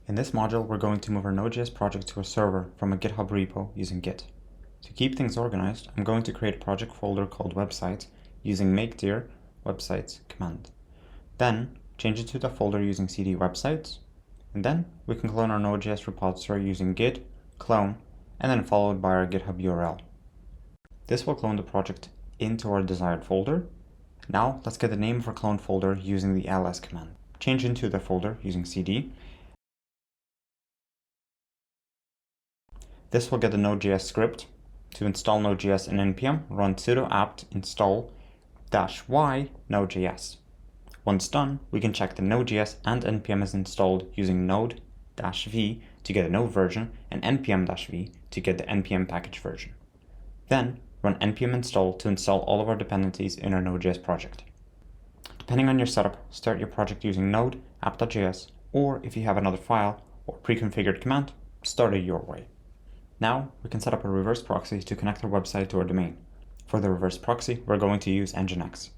In this module, we're going to move our Node.js project to a server from a GitHub repo using Git. To keep things organized, I'm going to create a project folder called websites using make-dir websites command. Then change it to the folder using cd websites, and then we can clone our Node.js repository using git clone and then followed by our GitHub URL. This will clone the project into our desired folder. Now let's get the name of our clone folder using the ls command. Change into the folder using cd. This will get the Node.js script. To install Node.js in npm, run sudo apt install -y Node.js. Once done, we can check the Node.js and npm is installed using node-v to get the node version and npm-v to get the npm package version. Then run npm install to install all of our dependencies in our Node.js project. Depending on your setup, start your project using node app.js, or if you have another file or pre-configured command, start it your way. Now we can set up a reverse proxy to connect our website to our domain. For the reverse proxy, we're going to use Nginx.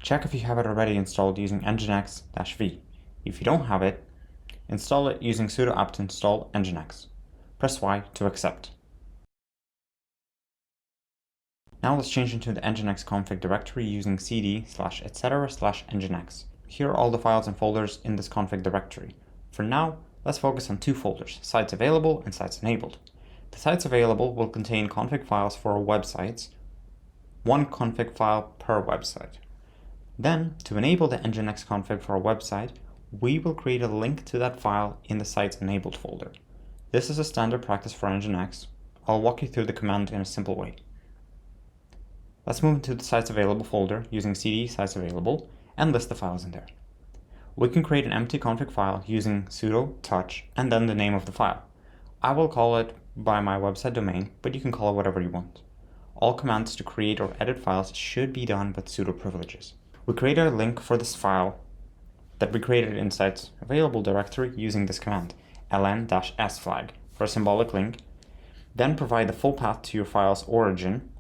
Check if you have it already installed using nginx-v. If you don't have it, install it using sudo apt install nginx. Press Y to accept. Now let's change into the nginx config directory using cd/etc/nginx. Here are all the files and folders in this config directory. For now, let's focus on two folders, sites available and sites enabled. The sites available will contain config files for our websites, one config file per website. Then, to enable the Nginx config for our website, we will create a link to that file in the sites enabled folder. This is a standard practice for Nginx. I'll walk you through the command in a simple way. Let's move into the sites available folder using cd sites available and list the files in there. We can create an empty config file using sudo touch and then the name of the file. I will call it by my website domain, but you can call it whatever you want. All commands to create or edit files should be done with sudo privileges. We created a link for this file that we created in sites available directory using this command, ln-s flag for a symbolic link. Then provide the full path to your file's origin,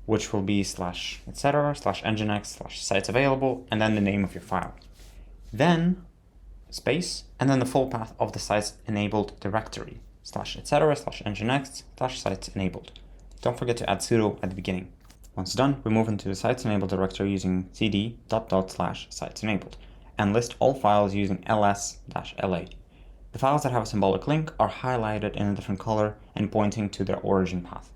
which will be /etc/nginx/sites available, and then the name of your file. Then space, and then the full path of the sites enabled directory, /etc/nginx/sites enabled. Don't forget to add sudo at the beginning. Once done, we move into the sites enabled directory using cd:/sites enabled and list all files using ls-la. The files that have a symbolic link are highlighted in a different color and pointing to their origin path.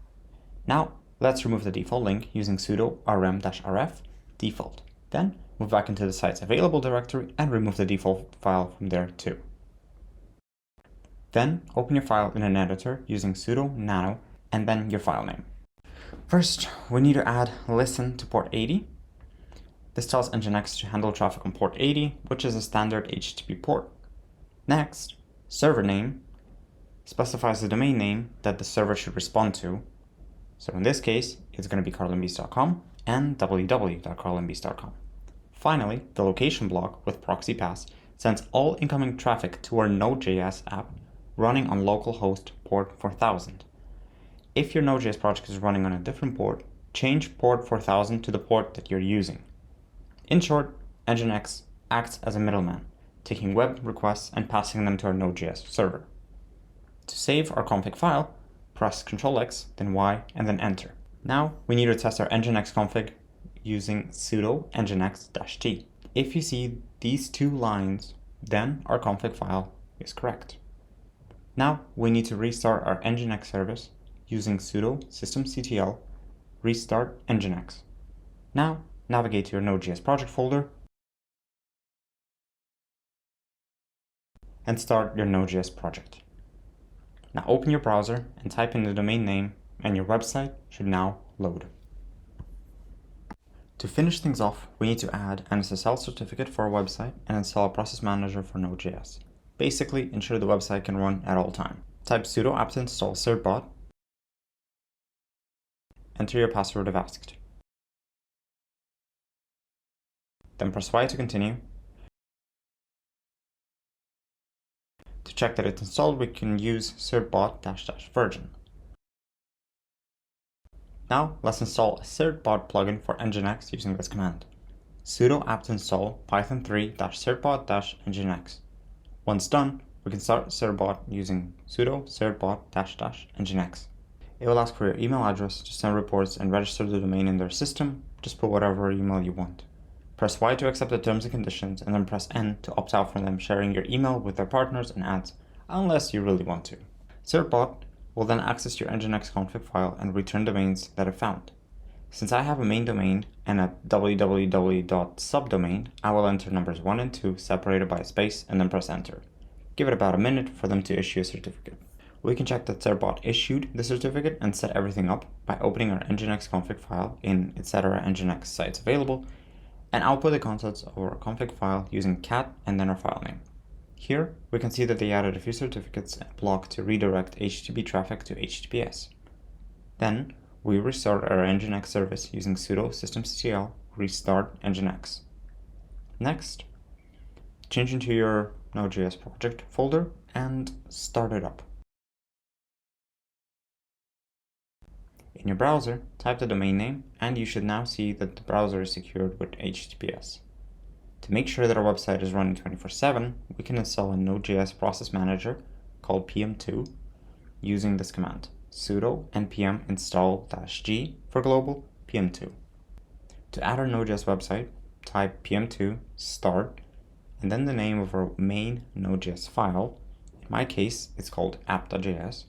Now, let's remove the default link using sudo rm-rf default. Then move back into the sites available directory and remove the default file from there too. Then open your file in an editor using sudo nano and then your file name. First, we need to add listen to port 80. This tells Nginx to handle traffic on port 80, which is a standard HTTP port. Next, server name specifies the domain name that the server should respond to. So in this case, it's going to be carlinbeast.com and www.carlinbeast.com. Finally, the location block with proxy pass sends all incoming traffic to our Node.js app running on localhost port 4000. If your Node.js project is running on a different port, change port 4000 to the port that you're using. In short, Nginx acts as a middleman, taking web requests and passing them to our Node.js server. To save our config file, press Ctrl+X, then Y, and then Enter. Now we need to test our Nginx config using sudo nginx-t. If you see these two lines, then our config file is correct. Now we need to restart our Nginx service using sudo systemctl restart nginx. Now navigate to your Node.js project folder and start your Node.js project. Now open your browser and type in the domain name and your website should now load. To finish things off, we need to add an SSL certificate for our website and install a process manager for Node.js. Basically, ensure the website can run at all time. Type sudo apt install certbot. Enter your password if asked. Then press Y to continue. To check that it's installed, we can use certbot-version. Now let's install a certbot plugin for Nginx using this command. Sudo apt install python3-certbot-nginx. Once done, We can start certbot using sudo certbot -- nginx. It will ask for your email address to send reports and register the domain in their system. Just put whatever email you want. Press Y to accept the terms and conditions, and then press N to opt out from them sharing your email with their partners and ads, unless you really want to. Certbot will then access your Nginx config file and return domains that it found. Since I have a main domain and a www.subdomain, I will enter numbers 1 and 2 separated by a space and then press enter. Give it about a minute for them to issue a certificate. We can check that Certbot issued the certificate and set everything up by opening our Nginx config file in etc. Nginx sites available and output the contents of our config file using cat and then our file name. Here, we can see that they added a few certificates and a block to redirect HTTP traffic to HTTPS. Then, we restart our Nginx service using sudo systemctl restart nginx. Next, change into your Node.js project folder and start it up. In your browser, type the domain name, and you should now see that the browser is secured with HTTPS. To make sure that our website is running 24/7, we can install a Node.js process manager called pm2 using this command, sudo npm install-g for global pm2. To add our Node.js website, type pm2 start and then the name of our main Node.js file. In my case, it's called app.js.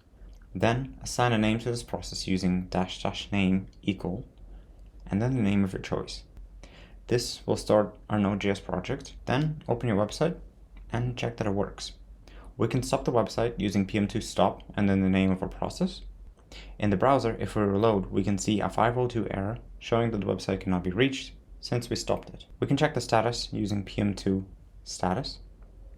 Then assign a name to this process using --name equal and then the name of your choice. This will start our Node.js project. Then open your website and check that it works. We can stop the website using pm2 stop and then the name of our process. In the browser, if we reload, we can see a 502 error showing that the website cannot be reached since we stopped it. We can check the status using pm2 status.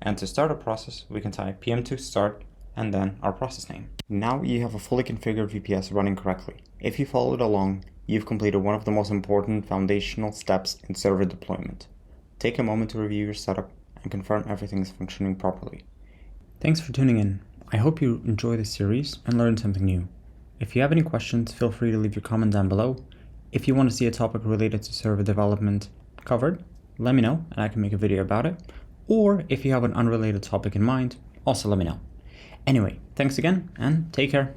And to start a process, we can type pm2 start and then our process name. Now you have a fully configured VPS running correctly. If you followed along, you've completed one of the most important foundational steps in server deployment. Take a moment to review your setup and confirm everything is functioning properly. Thanks for tuning in. I hope you enjoy this series and learned something new. If you have any questions, feel free to leave your comment down below. If you want to see a topic related to server development covered, let me know and I can make a video about it. Or if you have an unrelated topic in mind, also let me know. Anyway, thanks again and take care.